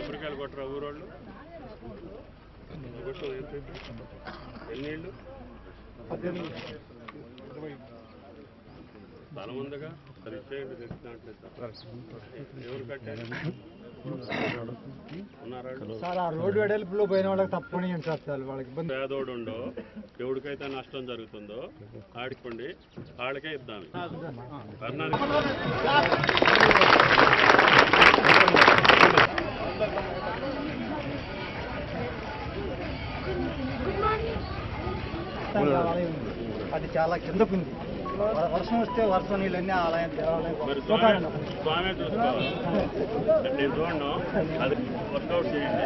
కొబ్బరికాయలు కొట్టరా ఊరోళ్ళు ఎన్నేళ్ళు స్థలం ఉందిగా సరే ఇచ్చేయండి తెచ్చినట్లేదు ఎవరు కట్టారు సార్ ఆ రోడ్డు వెడల్పులో పోయిన వాళ్ళకి తప్పని వాళ్ళకి పేదోడు ఉండో ఎవరికైతే నష్టం జరుగుతుందో ఆడుకోండి వాళ్ళకే ఇద్దాం అది చాలా కిందకుంది వర్షం వస్తే వర్షం నీళ్ళన్నీ ఆలయం స్వామి చూసుకోవాలి నేను చూడను అది వర్కౌట్ చేయండి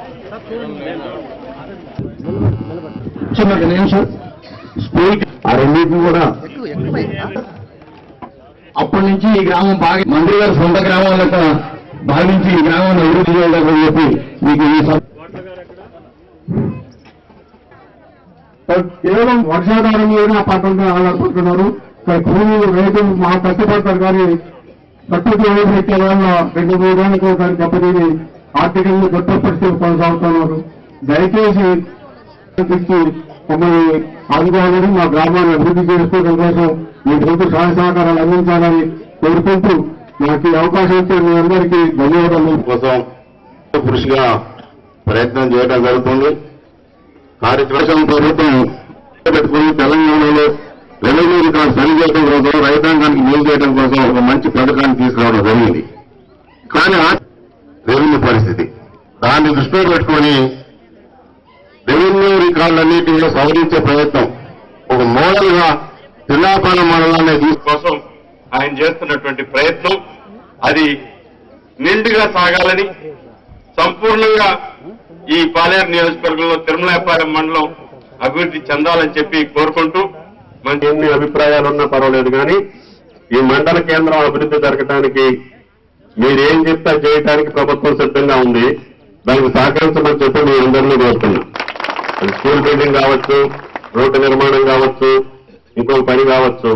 స్కూల్ ఆ రెండింటిని కూడా అప్పటి నుంచి ఈ గ్రామం బాగా మంత్రి గారు సొంత గ్రామం లెక్క భావించి ఈ గ్రామాన్ని అభివృద్ధి చేయాలని చెప్పి మీకు కేవలం వర్షాధారం మీద ఆ పంటలపై ఆధారపడుతున్నారు. భూములు రైతులు మా కష్టపడతారు కానీ ప్రకృతి పెట్టే వల్ల 2-3 రోజులకు ఒకసారి దెబ్బతిని ఆర్థికంగా గొప్ప పరిస్థితులు కొనసాగుతున్నారు. దయచేసి మమ్మల్ని ఆదుకోవాలని మా గ్రామాన్ని అభివృద్ధి చేసుకోవడం కోసం మీ సొంత సహాయ సహకారాలు అందించాలని కోరుకుంటూ నాకు ఈ అవకాశం ఇచ్చే మీ అందరికీ ధన్యవాదాలు. కోసం కృషిగా ప్రయత్నం చేయడం జరుగుతుంది. కార్యక్రమం ప్రభుత్వం పెట్టుకుని తెలంగాణలో రెవెన్యూ రికార్డు సరి చేయడం కోసం రైతాంగానికి మేలు చేయడం కోసం ఒక మంచి పథకాన్ని తీసుకురావడం జరిగింది. కానీ రెవెన్యూ పరిస్థితి దాన్ని దృష్టిలో పెట్టుకుని రెవెన్యూ రికార్డులన్నింటినీ సవరించే ప్రయత్నం ఒక మోడల్గా తిల్లాపాలెం మండలాన్ని కోసం ఆయన చేస్తున్నటువంటి ప్రయత్నం అది నిండుగా సాగాలని సంపూర్ణంగా ఈ పాలేరు నియోజకవర్గంలో తిరుమలాయపాలెం మండలం అభివృద్ధి చెందాలని చెప్పి కోరుకుంటూ మనకి ఎన్ని అభిప్రాయాలున్నా పర్వాలేదు కానీ ఈ మండల కేంద్రం అభివృద్ధి జరగడానికి మీరేం చెప్తా చేయడానికి ప్రభుత్వం సిద్ధంగా ఉంది. దానికి సహకరించమని చెప్పి మీ అందరినీ కోరుతున్నాం. అది స్కూల్ బిల్డింగ్ కావచ్చు, రోడ్డు నిర్మాణం కావచ్చు, ఇంకొక పని కావచ్చు,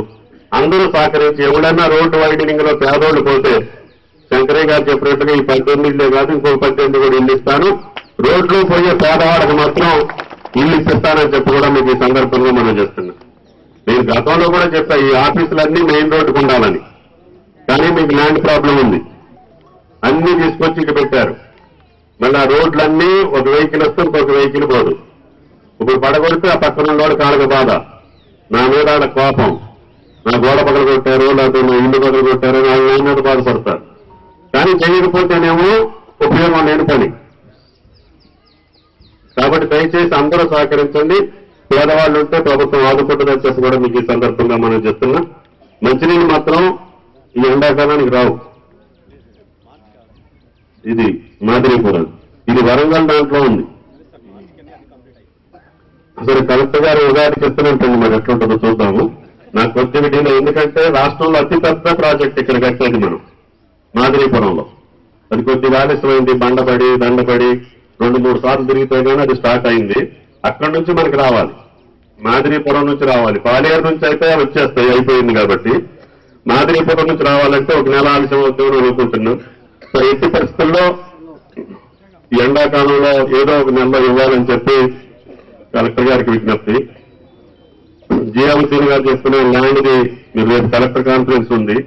అందరూ సహకరించి ఎవడన్నా రోడ్డు వైడనింగ్ లో పేదోళ్లు పోతే శంకరయ్య గారు చెప్పినట్టుగా ఈ 18 ఇళ్లే కాదు ఇంకొక 18 కూడా ఇల్లు ఇస్తాను, రోడ్లు పోయే పేదవాడికి మాత్రం ఇల్లు ఇప్పిస్తానని చెప్పి కూడా మీకు ఈ సందర్భంగా మనం చేస్తున్నాం. నేను గతంలో కూడా చెప్పా ఈ ఆఫీసులన్నీ మెయిన్ రోడ్డుకు ఉండాలని, కానీ మీకు ల్యాండ్ ప్రాబ్లం ఉంది, అన్ని తీసుకొచ్చి ఇక పెట్టారు. మళ్ళీ ఆ రోడ్లన్నీ ఒక వెహికల్ వస్తే ఇంకొక వెహికల్ పోదు. ఇప్పుడు పడగొడితే ఆ పక్కన ఉన్నవాడు కాళ్ళకు బాధ, నా మీద ఆడ కోపం, నా గోడ పగలు కొట్టారు లేకపోతే నా ఇల్లు పగలు కొట్టారు నా మీద బాధపడతారు. కానీ చేయకపోతేనేమో ఉపయోగం లేని పని. కాబట్టి దయచేసి అందరూ సహకరించండి. పేదవాళ్ళు ఉంటే ప్రభుత్వం ఆదుకుంటుందని చెప్పి కూడా మీకు ఈ సందర్భంగా మనం చెప్తున్నాం. మంచినీళ్ళు మాత్రం ఈ ఎండాకాలానికి రావు. ఇది మాదిరిపురం, ఇది వరంగల్ దాంట్లో ఉంది. అసలు కలెక్టర్ గారు ఉగాది చెప్తున్నట్టుంది, మరి ఎట్లుంటుందో చూద్దాము. నాకు కొద్దిగా ఎందుకంటే రాష్ట్రంలో అతిపెద్ద ప్రాజెక్ట్ ఇక్కడ కట్టేది మనం మాదిరిపురంలో. అది కొద్దిగా ఆలస్యమైంది, దండపడి 2-3 సార్లు తిరిగితే కానీ అది స్టార్ట్ అయింది. అక్కడి నుంచి మనకి రావాలి, మాదిరిపురం నుంచి రావాలి. పాలేరు నుంచి అయితే వచ్చేస్తాయి, అయిపోయింది. కాబట్టి మాదిరిపురం నుంచి రావాలంటే 1 నెల ఆలస్యం అవుతుందని అనుకుంటున్నాం. సో ఎట్టి పరిస్థితుల్లో ఈ ఎండాకాలంలో ఏదో 1 నెలలో ఇవ్వాలని చెప్పి కలెక్టర్ గారికి విజ్ఞప్తి. జిఎంసీ గారు చెప్తున్న ల్యాండ్ది మీరు రేపు కలెక్టర్ కాన్ఫరెన్స్ ఉంది,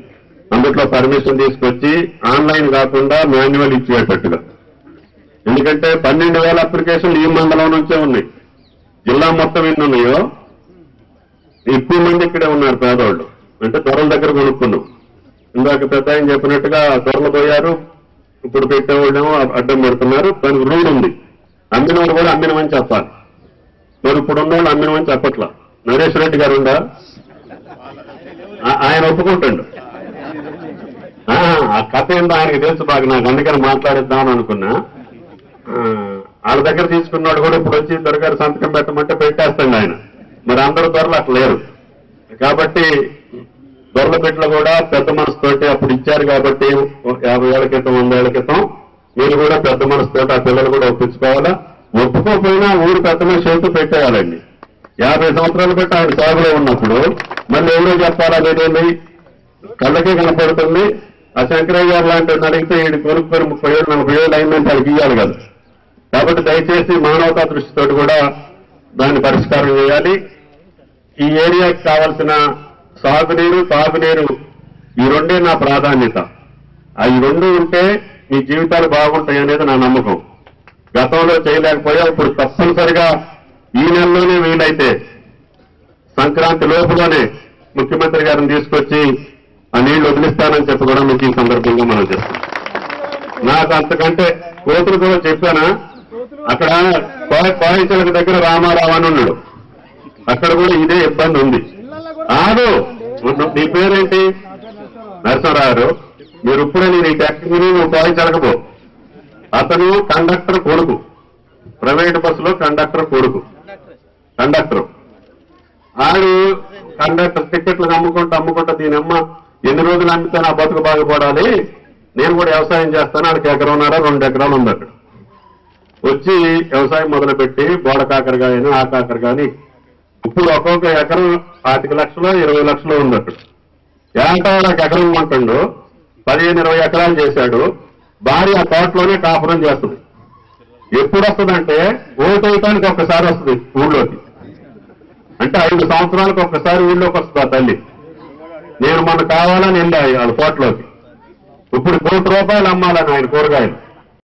అందులో పర్మిషన్ తీసుకొచ్చి ఆన్లైన్ కాకుండా మాన్యువల్ ఇచ్చేటట్టుగా. ఎందుకంటే 12,000 అప్లికేషన్లు ఈ మండలం నుంచే ఉన్నాయి. జిల్లా మొత్తం ఎన్ని ఉన్నాయో ఎక్కువ మంది ఇక్కడే ఉన్నారు పేదవాళ్ళు. అంటే త్వరల దగ్గర కొనుక్కున్నాం. ఇందాక పెద్ద ఆయన చెప్పినట్టుగా త్వరలు పోయారు, ఇప్పుడు పెట్టేవాళ్ళేమో అడ్డం పెడుతున్నారు. దానికి రూల్ ఉంది, అమ్మిన వాళ్ళు కూడా అమ్మినమని చెప్పాలి. మరి ఇప్పుడు ఉన్న వాళ్ళు అమ్మినమని చెప్పట్లా. నరేష్ రెడ్డి గారు ఉందా, ఆయన ఒప్పుకుంటాడు. ఆ కథ ఏందో ఆయనకి తెలుసు బాగా, నాకు అందుకని మాట్లాడిద్దామని అనుకున్నా. వాళ్ళ దగ్గర తీసుకున్నాడు కూడా ఇప్పుడు వచ్చి దొరగారు సంతకం పెట్టమంటే పెట్టేస్తాడు ఆయన. మరి అందరూ త్వరలు అట్లా లేరు. కాబట్టి దొరల బిడ్డలు కూడా పెద్ద మనసుతోటి అప్పుడు ఇచ్చారు కాబట్టి 50 ఏళ్ల క్రితం 100 ఏళ్ల క్రితం మీరు కూడా పెద్ద మనసుతోటి ఆ పిల్లలు కూడా ఒప్పించుకోవాలా. ఒప్పుకోకపోయినా ఊరు పెద్ద మనిషి చేస్తూ పెట్టేయాలండి. 50 సంవత్సరాలు పెట్టి ఆయన సాగులో ఉన్నప్పుడు మళ్ళీ ఎవరో చెప్పాలా లేదండి, కళ్ళకే కనపడుతుంది. శంకరయ్య గారు లాంటి అడిగితే వీడు కొనుక్కొని 30 ఏళ్ళు 40 ఏళ్ళు అయిందంటే వాళ్ళకి ఇవ్వాలి కదా. కాబట్టి దయచేసి మానవతా దృష్టితో కూడా దాన్ని పరిష్కారం చేయాలి. ఈ ఏరియాకి కావాల్సిన సాగునీరు తాగునీరు ఈ రెండే నా ప్రాధాన్యత. ఈ రెండు ఉంటే మీ జీవితాలు బాగుంటాయి అనేది నా నమ్మకం. గతంలో చేయలేకపోయా, ఇప్పుడు తప్పనిసరిగా ఈ నెలలోనే వీలైతే సంక్రాంతి లోపులోనే ముఖ్యమంత్రి గారిని తీసుకొచ్చి ఆ నీళ్లు వదిలిస్తానని చెప్పి కూడా మీకు ఈ సందర్భంగా మనం చేస్తాం. నాకు అంతకంటే కోతులు కూడా చెప్పానా, అక్కడ కోయంచలకు దగ్గర రామారావు అని ఉన్నాడు, అక్కడ కూడా ఇదే ఇబ్బంది ఉంది. ఆడు నీ పేరేంటి? నరసింహరావు. మీరు ఇప్పుడే నేను ఈ ట్యాక్సీని నువ్వు కోయించకపో. అతను కండక్టర్ కొడుకు, ప్రైవేట్ బస్సులో కండక్టర్ కొడుకు, కండక్టర్. ఆడు కండక్టర్ టికెట్లు అమ్ముకుంటా దీనమ్మ ఎన్ని రోజులు అమ్మితే నా బతుకు బాగుపడాలి, నేను కూడా వ్యవసాయం చేస్తాను. ఆడికి 1.5 ఎకరాలు 2 ఎకరాలు ఉంది. అక్కడ వచ్చి వ్యవసాయం మొదలుపెట్టి బోడ కాకర కానీ ఆ కాకర కానీ ఇప్పుడు ఒక్కొక్క ఎకరం 25 లక్షలు 20 లక్షలు ఉంది. అక్కడ ఏటాళ్ళకి ఎకరం అంటాడు, 15-20 ఎకరాలు చేశాడు. భార్య ఆ తోటలోనే కాపురం చేస్తుంది. ఎప్పుడు వస్తుందంటే ఓటు వేయటానికి ఒక్కసారి వస్తుంది ఊళ్ళోకి, అంటే 5 సంవత్సరాలకు ఒక్కసారి ఊళ్ళోకి వస్తుంది ఆ తల్లి. నేను మొన్న కావాలని వెళ్ళా వాళ్ళ తోటలోకి. ఇప్పుడు 1 కోటి రూపాయలు అమ్మాలని ఆయన కూరగాయలు.